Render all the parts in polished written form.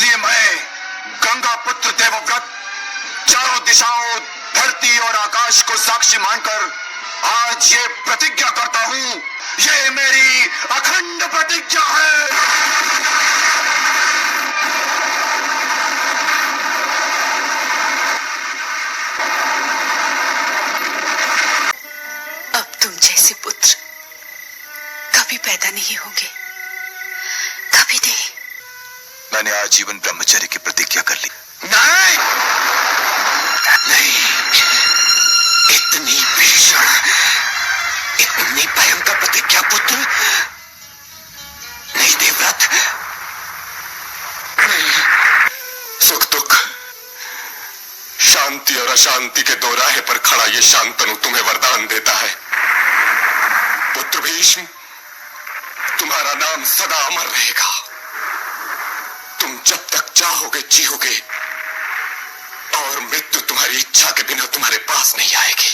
इसलिए मैं गंगा पुत्र देवव्रत चारों दिशाओं, धरती और आकाश को साक्षी मानकर आज ये प्रतिज्ञा करता हूं, ये मेरी अखंड प्रतिज्ञा है। अब तुम जैसे पुत्र कभी पैदा नहीं होंगे, कभी नहीं। मैंने आजीवन ब्रह्मचर्य की प्रतिज्ञा कर ली। नहीं, नहीं, इतनी भीषण, इतनी भयंकर प्रतिज्ञा पुत्र नहीं देवव्रत, नहीं। सुख दुख, शांति और अशांति के दो राह पर खड़ा ये शांतनु तुम्हें वरदान देता है। पुत्र भीष्म, तुम्हारा नाम सदा अमर रहेगा। तुम जब तक चाहोगे जियोगे और मृत्यु तुम्हारी इच्छा के बिना तुम्हारे पास नहीं आएगी।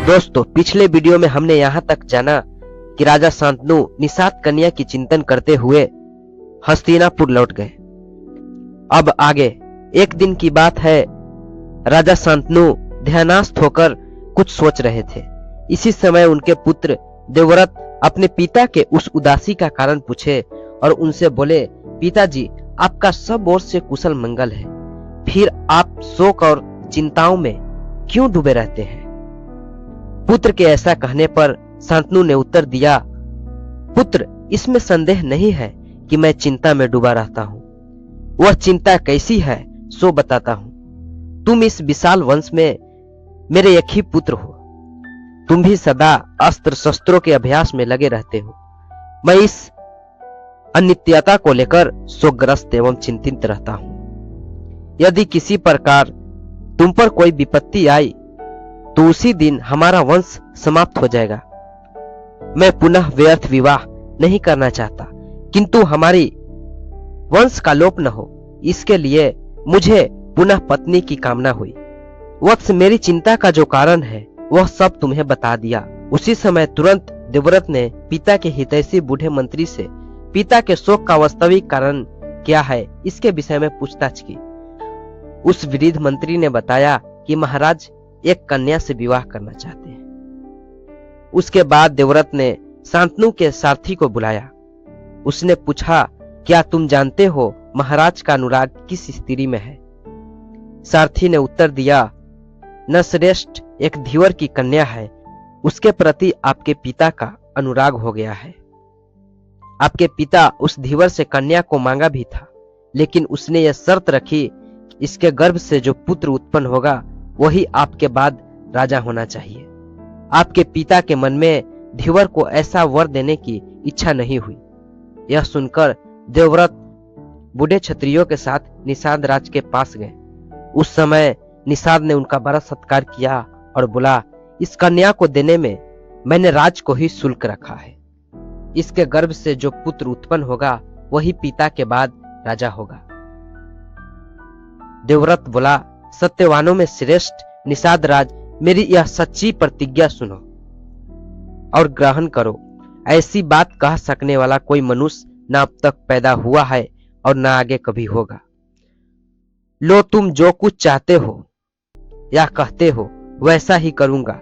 दोस्तों, पिछले वीडियो में हमने यहाँ तक जाना कि राजा शांतनु निषाद कन्या की चिंतन करते हुए हस्तिनापुर लौट गए। अब आगे एक दिन की बात है, राजा शांतनु ध्यानस्थ होकर कुछ सोच रहे थे। इसी समय उनके पुत्र देवव्रत अपने पिता के उस उदासी का कारण पूछे और उनसे बोले, पिताजी, आपका सब ओर से कुशल मंगल है, फिर आप शोक और चिंताओं में क्यों डूबे रहते हैं? पुत्र के ऐसा कहने पर शांतनु ने उत्तर दिया, पुत्र, इसमें संदेह नहीं है कि मैं चिंता में डूबा रहता हूँ। वह चिंता कैसी है सो बताता हूँ। तुम इस विशाल वंश में मेरे एक ही पुत्र हो। तुम भी सदा अस्त्र शस्त्रों के अभ्यास में लगे रहते हो। मैं इस अनित्यता को लेकर शोकग्रस्त एवं चिंतित रहता हूँ। यदि किसी प्रकार तुम पर कोई विपत्ति आई तो उसी दिन हमारा वंश समाप्त हो जाएगा। मैं पुनः व्यर्थ विवाह नहीं करना चाहता, किंतु हमारी वंश का लोप न हो, इसके लिए मुझे पुनः पत्नी की कामना हुई। वत्स, मेरी चिंता का जो कारण है वह सब तुम्हें बता दिया। उसी समय तुरंत देवव्रत ने पिता के हितैषी बूढ़े मंत्री से पिता के शोक का वास्तविक कारण क्या है इसके विषय में पूछताछ की। उस वृद्ध मंत्री ने बताया कि महाराज एक कन्या से विवाह करना चाहते हैं। उसके बाद देवव्रत ने शांतनु के सारथी को बुलाया। उसने पूछा, क्या तुम जानते हो महाराज का अनुराग किस स्त्री में है? सारथी ने उत्तर दिया, नरश्रेष्ठ एक धीवर की कन्या है, उसके प्रति आपके पिता का अनुराग हो गया है। आपके पिता उस धीवर से कन्या को मांगा भी था, लेकिन उसने यह शर्त रखी कि इसके गर्भ से जो पुत्र उत्पन्न होगा वही आपके बाद राजा होना चाहिए। आपके पिता के मन में धीवर को ऐसा वर देने की इच्छा नहीं हुई। यह सुनकर देवव्रत बूढ़े क्षत्रियों के साथ निषाद राज के पास गए। उस समय निषाद ने उनका बड़ा सत्कार किया और बोला, इस कन्या को देने में मैंने राज को ही शुल्क रखा है। इसके गर्भ से जो पुत्र उत्पन्न होगा वही पिता के बाद राजा होगा। देवव्रत बोला, सत्यवानों में श्रेष्ठ निषाद राज, मेरी यह सच्ची प्रतिज्ञा सुनो और ग्रहण करो। ऐसी बात कह सकने वाला कोई मनुष्य न अब तक पैदा हुआ है और न आगे कभी होगा। लो, तुम जो कुछ चाहते हो या कहते हो वैसा ही करूंगा।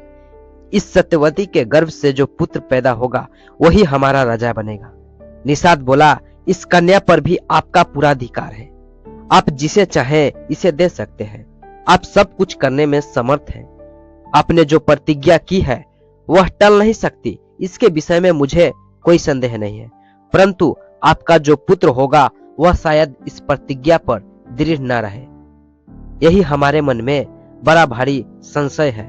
इस सत्यवती के गर्भ से जो पुत्र पैदा होगा वही हमारा राजा बनेगा। निषाद बोला, इस कन्या पर भी आपका पूरा अधिकार है। आप जिसे चाहें इसे दे सकते हैं। आप सब कुछ करने में समर्थ हैं। आपने जो प्रतिज्ञा की है वह टल नहीं सकती, इसके विषय में मुझे कोई संदेह नहीं है, परंतु आपका जो पुत्र होगा वह शायद इस प्रतिज्ञा पर दृढ़ न रहे। यही हमारे मन में बड़ा भारी संशय है।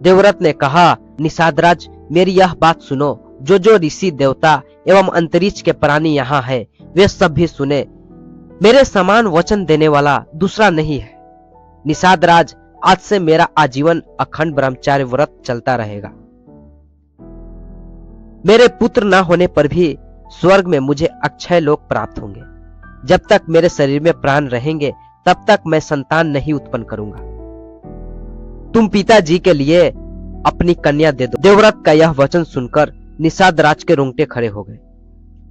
देवव्रत ने कहा, निषादराज, मेरी यह बात सुनो। जो ऋषि देवता एवं अंतरिक्ष के प्राणी यहाँ है वे सब भी सुने। मेरे समान वचन देने वाला दूसरा नहीं है। निषादराज, आज से मेरा आजीवन अखंड ब्रह्मचार्य व्रत चलता रहेगा। मेरे पुत्र न होने पर भी स्वर्ग में मुझे अक्षय लोक प्राप्त होंगे। जब तक मेरे शरीर में प्राण रहेंगे तब तक मैं संतान नहीं उत्पन्न करूंगा। तुम पिताजी के लिए अपनी कन्या दे दो। देवव्रत का यह वचन सुनकर निषाद राज के रोंगटे खड़े हो गए।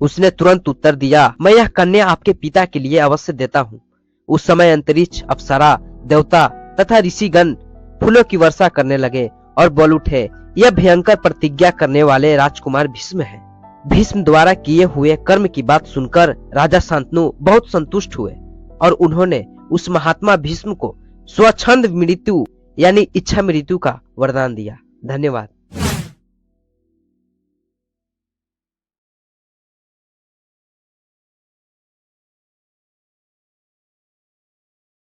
उसने तुरंत उत्तर दिया, मैं यह कन्या आपके पिता के लिए अवश्य देता हूँ। उस समय अंतरिक्ष, अप्सरा, देवता तथा ऋषिगण फूलों की वर्षा करने लगे और बोल उठे, यह भयंकर प्रतिज्ञा करने वाले राजकुमार भीष्म है। भीष्म द्वारा किए हुए कर्म की बात सुनकर राजा शांतनु बहुत संतुष्ट हुए और उन्होंने उस महात्मा भीष्म को स्वच्छंद मृत्यु यानी इच्छा मृत्यु का वरदान दिया। धन्यवाद।